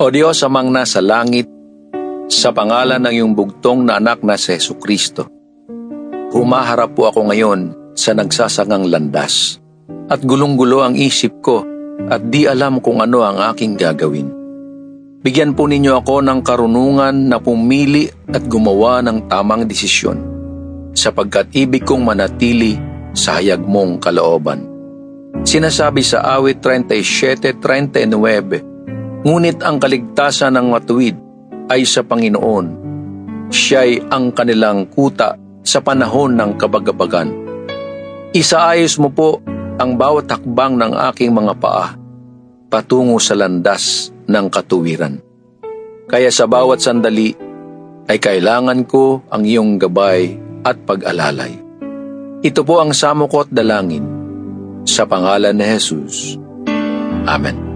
O Diyos amang nasa langit, sa pangalan ng iyong bugtong na anak na si Jesucristo, humaharap po ako ngayon sa nagsasangang landas at gulong-gulo ang isip ko at di alam kung ano ang aking gagawin. Bigyan po ninyo ako ng karunungan na pumili at gumawa ng tamang desisyon, sapagkat ibig kong manatili sa hayag mong kalooban. Sinasabi sa awit 37:39, ngunit ang kaligtasan ng matuwid ay sa Panginoon. Siya'y ang kanilang kuta sa panahon ng kabagabagan. Isaayos mo po ang bawat hakbang ng aking mga paa patungo sa landas ng katuwiran. Kaya sa bawat sandali ay kailangan ko ang iyong gabay at pag-alalay. Ito po ang samukot dalangin sa pangalan ni Jesus. Amen.